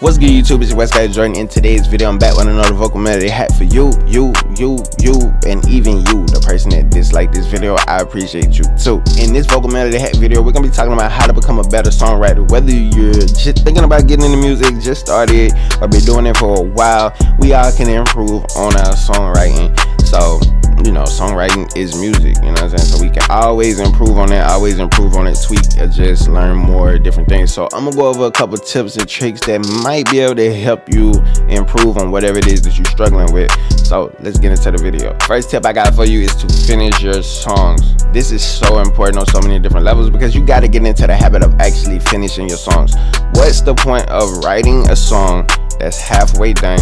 What's good, YouTube? It's your West Guy Jordxn. In today's video, I'm back with another vocal melody hack for you, and even you, the person that disliked this video. I appreciate you too. In this vocal melody hack video, we're gonna be talking about how to become a better songwriter. Whether you're just thinking about getting into music, just started, or been doing it for a while, we all can improve on our songwriting. So, you know, songwriting is music, you know what I'm saying? So we can always improve on it, tweak, adjust, learn more different things. So I'm gonna go over a couple tips and tricks that might be able to help you improve on whatever it is that you're struggling with. So let's get into the video. First tip I got for you is to finish your songs. This is so important on so many different levels because you got to get into the habit of actually finishing your songs. What's the point of writing a song that's halfway done,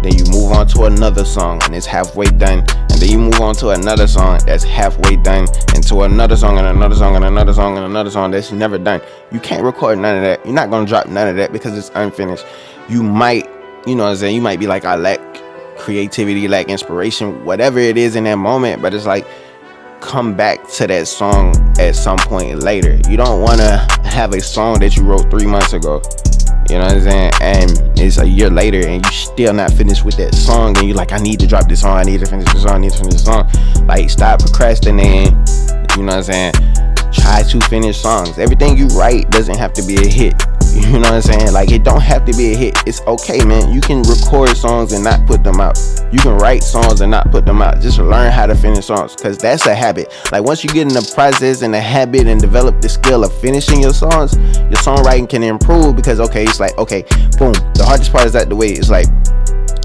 then you move on to another song and it's halfway done, and then you move on to another song that's halfway done, and to another song and another song and another song and another song that's never done? You can't record none of that. You're not gonna drop none of that because it's unfinished. You might, you know what I'm saying, you might be like, I lack creativity, lack inspiration, whatever it is in that moment, but it's like, come back to that song at some point later. You don't want to have a song that you wrote 3 months ago, you know what I'm saying, and it's a year later and you still not finished with that song, and you're like, I need to drop this song, I need to finish this song, I need to finish this song. Like, stop procrastinating, you know what I'm saying? Try to finish songs. Everything you write doesn't have to be a hit, you know what I'm saying? Like, it don't have to be a hit. It's okay, man. You can record songs and not put them out. You can write songs and not put them out. Just learn how to finish songs, because that's a habit. Like, once you get in the process and the habit and develop the skill of finishing your songs, your songwriting can improve, because okay, it's like, okay, boom, the hardest part is out the way. It's like,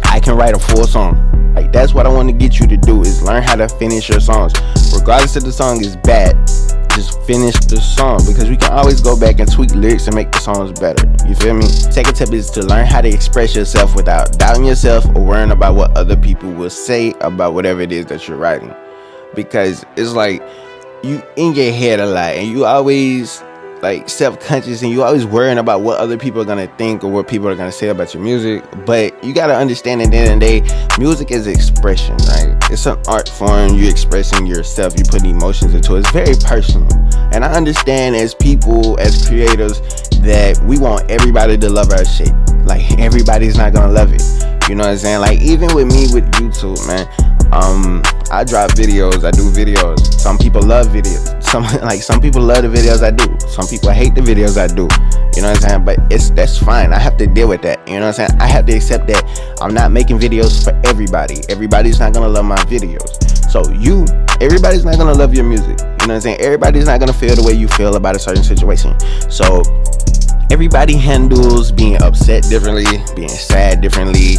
I can write a full song. Like, that's what I want to get you to do, is learn how to finish your songs. Regardless if the song is bad, just finish the song, because we can always go back and tweak lyrics and make the songs better. You feel me? Second tip is to learn how to express yourself without doubting yourself or worrying about what other people will say about whatever it is that you're writing. Because it's like, you in your head a lot, and you always like self-conscious, and you always worrying about what other people are gonna think or what people are gonna say about your music. But you gotta understand, at the end of the day, music is expression, right? It's an art form. You're expressing yourself, you put emotions into it. It's very personal. And I understand, as people, as creators, that we want everybody to love our shit. Like, everybody's not gonna love it, you know what I'm saying? Like, even with me with YouTube, man, I drop videos, I do videos. Some people love videos. Some people love the videos I do. Some people hate the videos I do. You know what I'm saying? But that's fine. I have to deal with that. You know what I'm saying? I have to accept that I'm not making videos for everybody. Everybody's not gonna love my videos. So everybody's not gonna love your music. You know what I'm saying? Everybody's not gonna feel the way you feel about a certain situation. So everybody handles being upset differently, being sad differently,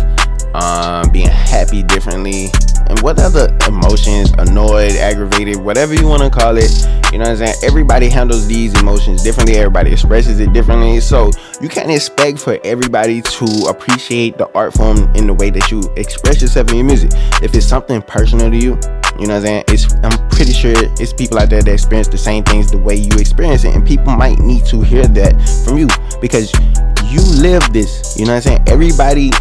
being happy differently, and what other emotions, annoyed, aggravated, whatever you want to call it, you know what I'm saying? Everybody handles these emotions differently. Everybody expresses it differently. So you can't expect for everybody to appreciate the art form in the way that you express yourself in your music. If it's something personal to you, you know what I'm saying, I'm pretty sure it's people out there that experience the same things the way you experience it, and people might need to hear that from you, because you live this, you know what I'm saying? Everybody,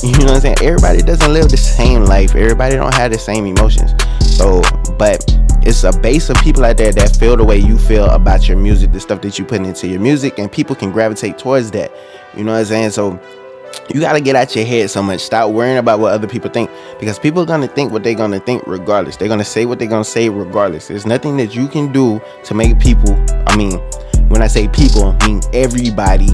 you know what I'm saying, everybody doesn't live the same life. Everybody don't have the same emotions. So, but it's a base of people out there that feel the way you feel about your music, the stuff that you put into your music, and people can gravitate towards that, you know what I'm saying? So you got to get out your head so much. Stop worrying about what other people think, because people are going to think what they're going to think regardless. They're going to say what they're going to say regardless. There's nothing that you can do to make people, I mean, when I say people, I mean everybody,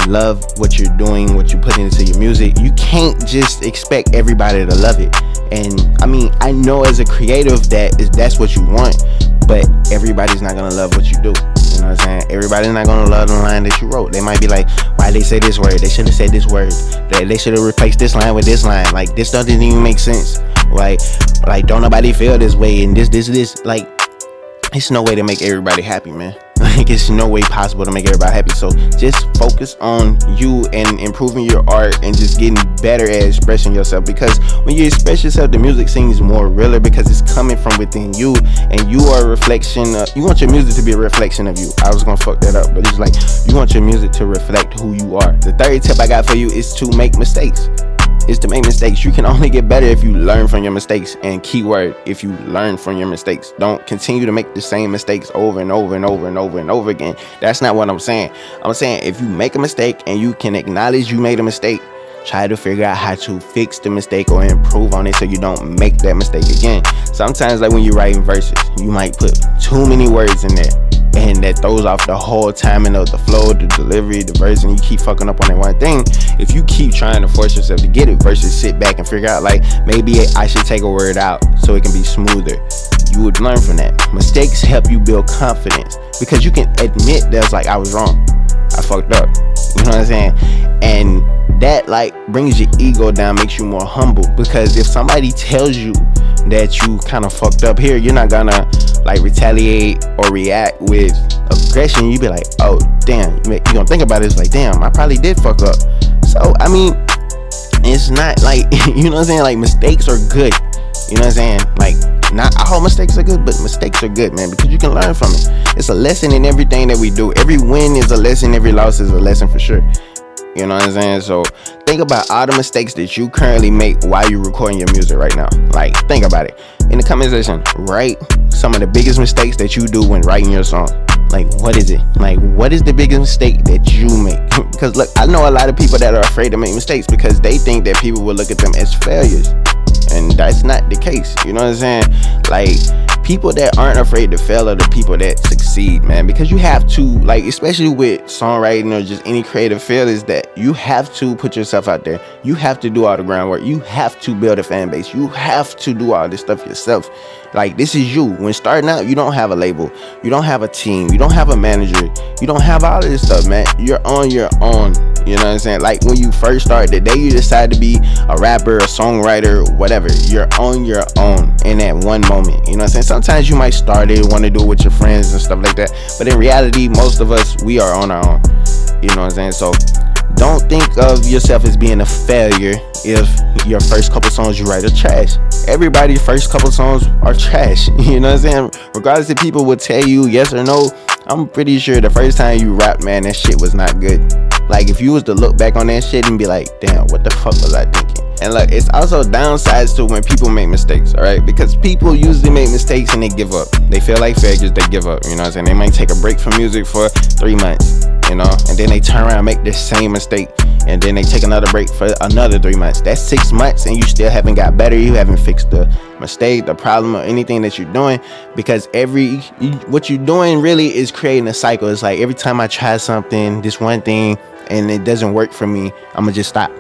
love what you're doing, what you put into your music. You can't just expect everybody to love it. And I mean, I know as a creative that's what you want, but everybody's not going to love what you do. You know what I'm saying? Everybody's not gonna love the line that you wrote. They might be like, why they say this word? They should have said this word. They should have replaced this line with this line. Like, this doesn't even make sense. Like don't nobody feel this way, and this. Like, it's no way to make everybody happy, man. Like, it's no way possible to make everybody happy. So just focus on you and improving your art and just getting better at expressing yourself, because when you express yourself, the music seems more realer, because it's coming from within you, and you are a reflection you want your music to be a reflection of you. I was gonna fuck that up, but it's like, you want your music to reflect who you are. The third tip I got for you is to make mistakes. is to make mistakes. You can only get better if you learn from your mistakes. And keyword, if you learn from your mistakes. Don't continue to make the same mistakes over and over and over and over and over again. That's not what I'm saying. I'm saying if you make a mistake and you can acknowledge you made a mistake, try to figure out how to fix the mistake or improve on it so you don't make that mistake again. Sometimes, like when you're writing verses, you might put too many words in there, and that throws off the whole timing of the flow, the delivery, the verse, and you keep fucking up on that one thing. If you keep trying to force yourself to get it versus sit back and figure out, like, maybe I should take a word out so it can be smoother, you would learn from that. Mistakes help you build confidence because you can admit that's like, I was wrong, I fucked up. You know what I'm saying? And that like brings your ego down, makes you more humble, because if somebody tells you that you kind of fucked up here, you're not gonna like retaliate or react with aggression. You be like, oh damn, you gonna think about it, it's like, damn, I probably did fuck up. So I mean, it's not like, you know what I'm saying, like mistakes are good, you know what I'm saying, like not all mistakes are good, but mistakes are good, man, because you can learn from it. It's a lesson in everything that we do. Every win is a lesson, every loss is a lesson for sure. You know what I'm saying? So think about all the mistakes that you currently make while you're recording your music right now. Like, think about it. In the comment section, write some of the biggest mistakes that you do when writing your song. Like, what is it? Like, what is the biggest mistake that you make? Because look, I know a lot of people that are afraid to make mistakes because they think that people will look at them as failures. And that's not the case. You know what I'm saying? Like, people that aren't afraid to fail are the people that succeed, man. Because you have to, like, especially with songwriting or just any creative field, is that you have to put yourself out there. You have to do all the groundwork. You have to build a fan base. You have to do all this stuff yourself. Like, this is you. When starting out, you don't have a label. You don't have a team. You don't have a manager. You don't have all of this stuff, man. You're on your own. You know what I'm saying? Like, when you first start, the day you decide to be a rapper, a songwriter, whatever, you're on your own in that one moment. You know what I'm saying? Sometimes you might start it, want to do it with your friends and stuff like that. But in reality, most of us, we are on our own. You know what I'm saying? So don't think of yourself as being a failure if your first couple songs you write are trash. Everybody's first couple songs are trash. You know what I'm saying? Regardless if people will tell you yes or no, I'm pretty sure the first time you rap, man, that shit was not good. Like, if you was to look back on that shit and be like, damn, what the fuck was I thinking? And look, it's also downsides to when people make mistakes, alright? Because people usually make mistakes and they give up. They feel like failures, they give up, you know what I'm saying? They might take a break from music for 3 months, you know? And then they turn around and make the same mistake. And then they take another break for another 3 months. That's 6 months and you still haven't got better. You haven't fixed the mistake, the problem, or anything that you're doing. Because what you're doing really is creating a cycle. It's like every time I try something, this one thing, and it doesn't work for me, I'm gonna just stop.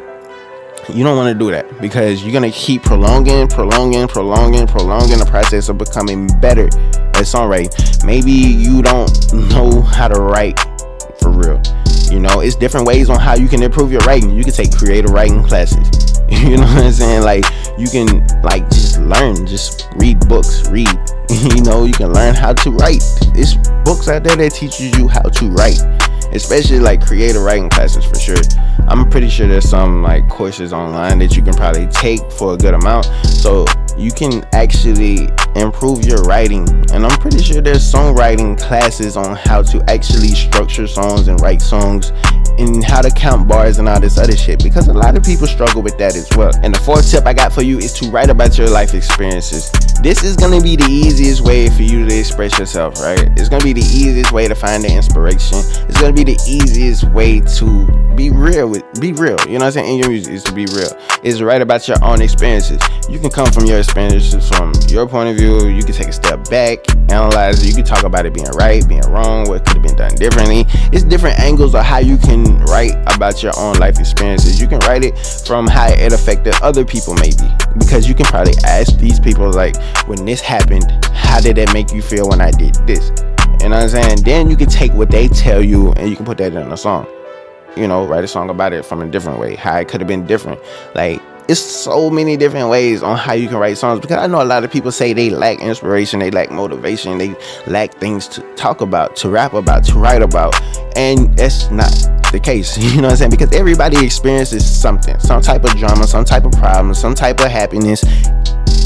You don't want to do that because you're gonna keep prolonging the process of becoming better at songwriting. Maybe you don't know how to write for real. You know, it's different ways on how you can improve your writing. You can take creative writing classes. You know what I'm saying? Like, you can like just learn, just read books, read. You know, you can learn how to write. There's books out there that teaches you how to write, especially like creative writing classes for sure. I'm pretty sure there's some like courses online that you can probably take for a good amount, so you can actually improve your writing. And I'm pretty sure there's songwriting classes on how to actually structure songs and write songs and how to count bars and all this other shit, because a lot of people struggle with that as well. And the fourth tip I got for you is to write about your life experiences. This is gonna be the easiest way for you to express yourself, right? It's gonna be the easiest way to find the inspiration. It's gonna be the easiest way to be real, you know what I'm saying, in your music, is to be real. Is to write about your own experiences. You can come from your experiences from your point of view. You can take a step back, analyze it. You can talk about it being right, being wrong, what could have been done differently. It's different angles of how you can write about your own life experiences. You can write it from how it affected other people, maybe, because you can probably ask these people, like, when this happened, how did that make you feel when I did this? You know what I'm saying? Then you can take what they tell you and you can put that in a song. You know, write a song about it from a different way, how it could have been different. Like, it's so many different ways on how you can write songs, because I know a lot of people say they lack inspiration, they lack motivation, they lack things to talk about, to rap about, to write about, and that's not the case. You know what I'm saying? Because everybody experiences something, some type of drama, some type of problem, some type of happiness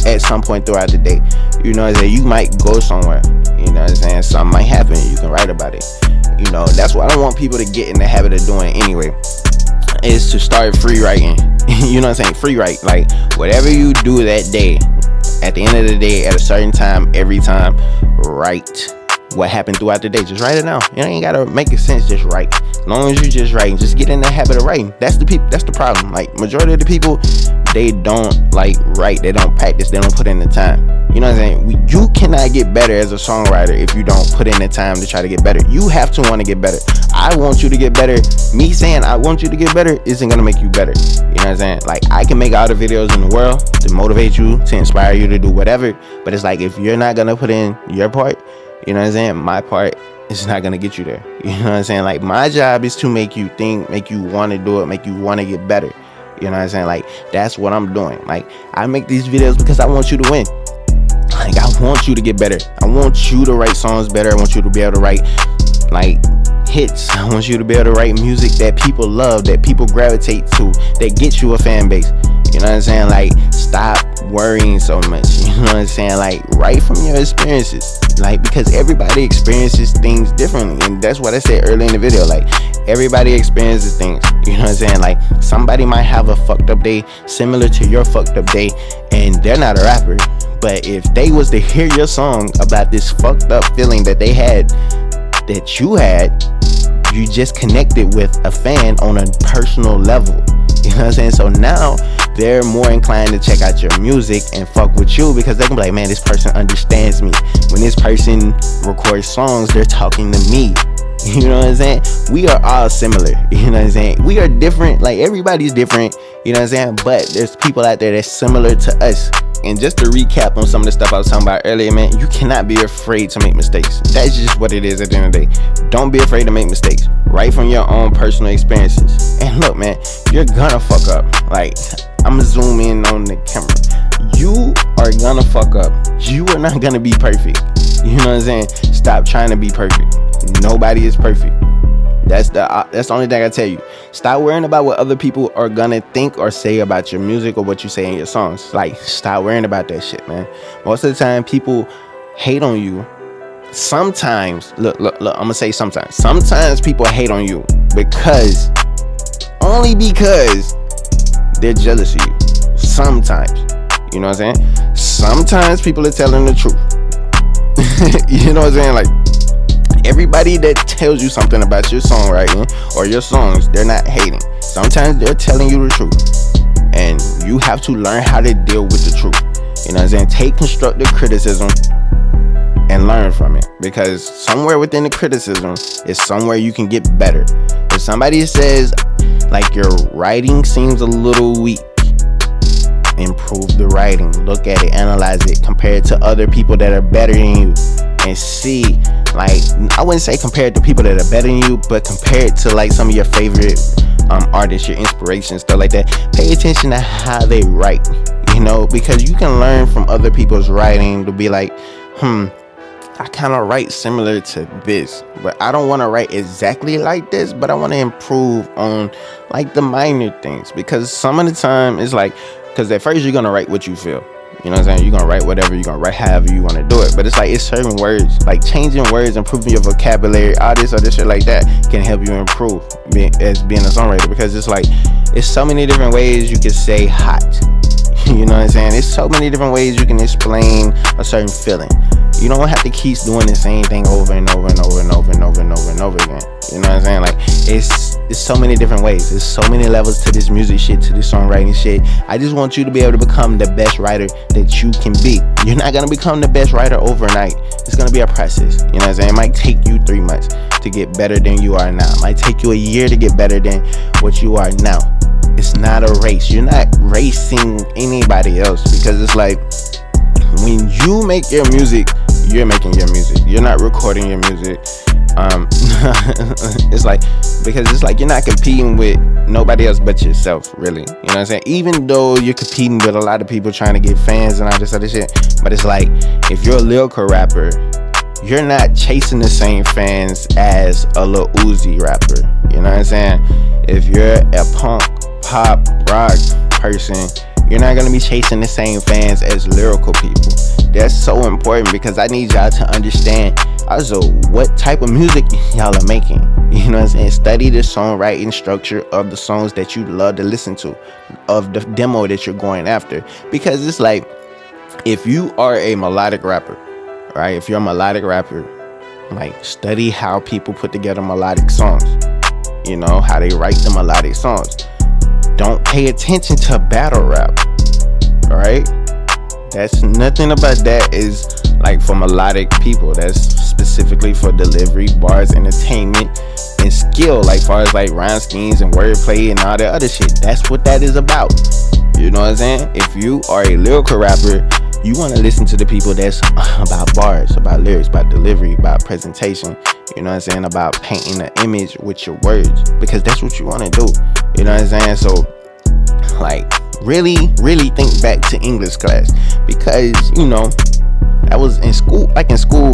at some point throughout the day. You know what I'm saying? You might go somewhere, you know what I'm saying? Something might happen, you can write about it. You know, that's what I want people to get in the habit of doing anyway, is to start free writing. You know what I'm saying? Free write. Like, whatever you do that day, at the end of the day, at a certain time, every time, write what happened throughout the day. Just write it down. You ain't gotta make it sense. Just write. As long as you just write, just get in the habit of writing. That's the problem. Like, majority of the people, they don't like write. They don't practice. They don't put in the time. You know what I'm saying? You cannot get better as a songwriter if you don't put in the time to try to get better. You have to want to get better. I want you to get better. Me saying I want you to get better isn't gonna make you better. You know what I'm saying? Like, I can make all the videos in the world to motivate you, to inspire you to do whatever. But it's like, if you're not gonna put in your part, you know what I'm saying, my part is not gonna get you there. You know what I'm saying? Like, my job is to make you think, make you want to do it, make you want to get better. You know what I'm saying? Like, that's what I'm doing. Like, I make these videos because I want you to win. Like, I want you to get better. I want you to write songs better. I want you to be able to write, like, hits. I want you to be able to write music that people love, that people gravitate to, that gets you a fan base. You know what I'm saying? Like, stop worrying so much. You know what I'm saying? Like, write from your experiences. Like, because everybody experiences things differently. And that's what I said earlier in the video. Like, everybody experiences things. You know what I'm saying? Like, somebody might have a fucked up day similar to your fucked up day, and they're not a rapper. But if they was to hear your song about this fucked up feeling that they had, that you had, you just connected with a fan on a personal level. You know what I'm saying? So now they're more inclined to check out your music and fuck with you, because they can be like, man, this person understands me. When this person records songs, they're talking to me. You know what I'm saying? We are all similar. You know what I'm saying? We are different. Like, everybody's different. You know what I'm saying? But there's people out there that's similar to us. And just to recap on some of the stuff I was talking about earlier, man, you cannot be afraid to make mistakes. That's just what it is at the end of the day. Don't be afraid to make mistakes. Write from your own personal experiences. And look, man, you're gonna fuck up. Like, I'm gonna zoom in on the camera. You are gonna fuck up. You are not gonna be perfect. You know what I'm saying? Stop trying to be perfect. Nobody is perfect. That's the only thing I tell you. Stop worrying about what other people are gonna think or say about your music or what you say in your songs. Like, stop worrying about that shit, man. Most of the time, people hate on you. Sometimes, look, I'm gonna say sometimes. Sometimes people hate on you only because they're jealous of you. Sometimes. You know what I'm saying? Sometimes people are telling the truth. You know what I'm saying? Like, everybody that tells you something about your songwriting or your songs, they're not hating. Sometimes they're telling you the truth, and you have to learn how to deal with the truth. You know what I'm saying? Take constructive criticism and learn from it, because somewhere within the criticism is somewhere you can get better. If somebody says, like, your writing seems a little weak, improve the writing. Look at it, analyze it, compare it to other people that are better than you, and see, like, I wouldn't say compare it to people that are better than you, but compare it to, like, some of your favorite artists, your inspiration, stuff like that. Pay attention to how they write, you know, because you can learn from other people's writing to be like, I kind of write similar to this, but I don't want to write exactly like this, but I want to improve on, like, the minor things. Because some of the time it's like, because at first you're gonna write what you feel. You know what I'm saying? You're gonna write whatever, you're gonna write however you want to do it. But it's like, it's certain words, like changing words, improving your vocabulary, all this other shit like that can help you improve as being a songwriter. Because it's like, it's so many different ways you can say hot. You know what I'm saying? There's so many different ways you can explain a certain feeling. You don't have to keep doing the same thing over and over and over and over and over and over and over again. You know what I'm saying? Like, it's so many different ways. There's so many levels to this music shit, to this songwriting shit. I just want you to be able to become the best writer that you can be. You're not gonna become the best writer overnight. It's gonna be a process. You know what I'm saying? It might take you 3 months to get better than you are now. It might take you a year to get better than what you are now. It's not a race. You're not racing anybody else, because it's like, when you make your music, you're making your music. You're not recording your music. It's like, because it's like, you're not competing with nobody else but yourself, really. You know what I'm saying? Even though you're competing with a lot of people trying to get fans and all this other shit, but it's like, if you're a lyrical rapper, you're not chasing the same fans as a Lil Uzi rapper. You know what I'm saying? If you're a punk, pop, rock person, you're not gonna be chasing the same fans as lyrical people. That's so important because I need y'all to understand also what type of music y'all are making. You know what I'm saying? Study the songwriting structure of the songs that you love to listen to, of the demo that you're going after. Because it's like, if you are a melodic rapper, right? If you're a melodic rapper, like, study how people put together melodic songs. You know, how they write the melodic songs. Don't pay attention to battle rap, alright? That's nothing about that is like for melodic people. That's specifically for delivery, bars, entertainment, and skill, like far as like rhyme schemes and wordplay and all that other shit. That's what that is about. You know what I'm saying? If you are a lyrical rapper, you want to listen to the people that's about bars, about lyrics, about delivery, about presentation. You know what I'm saying? About painting an image with your words, because that's what you want to do. You know what I'm saying? So, like, really think back to English class, because, you know, I was in school,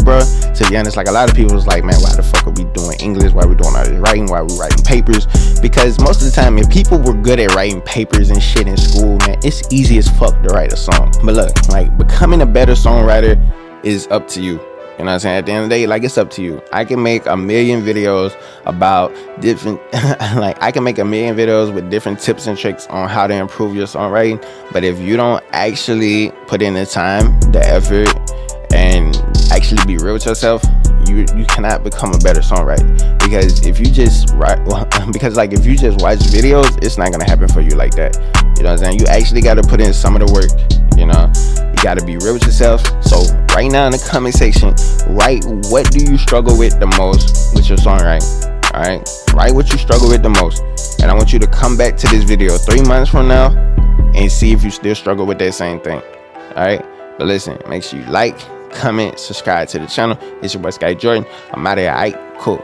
bro. To be honest, like, a lot of people was like, man, why the fuck are we doing English? Why are we doing all this writing? Why are we writing papers? Because most of the time, if people were good at writing papers and shit in school, man, it's easy as fuck to write a song. But look, like, becoming a better songwriter is up to you. You know what I'm saying? At the end of the day, like, it's up to you. I can make a million videos about different, like, I can make a million videos with different tips and tricks on how to improve your songwriting. But if you don't actually put in the time, the effort, and actually be real with yourself, you cannot become a better songwriter. Because if you just write, because like, if you just watch videos, it's not gonna happen for you like that. You know what I'm saying? You actually got to put in some of the work. You know, you got to be real with yourself. So right now in the comment section, write what do you struggle with the most with your songwriting. All right, write what you struggle with the most, and I want you to come back to this video 3 months from now and see if you still struggle with that same thing. All right, but listen, make sure you like, comment, subscribe to the channel. It's your boy Jordxn. I'm out of here. All right, cool.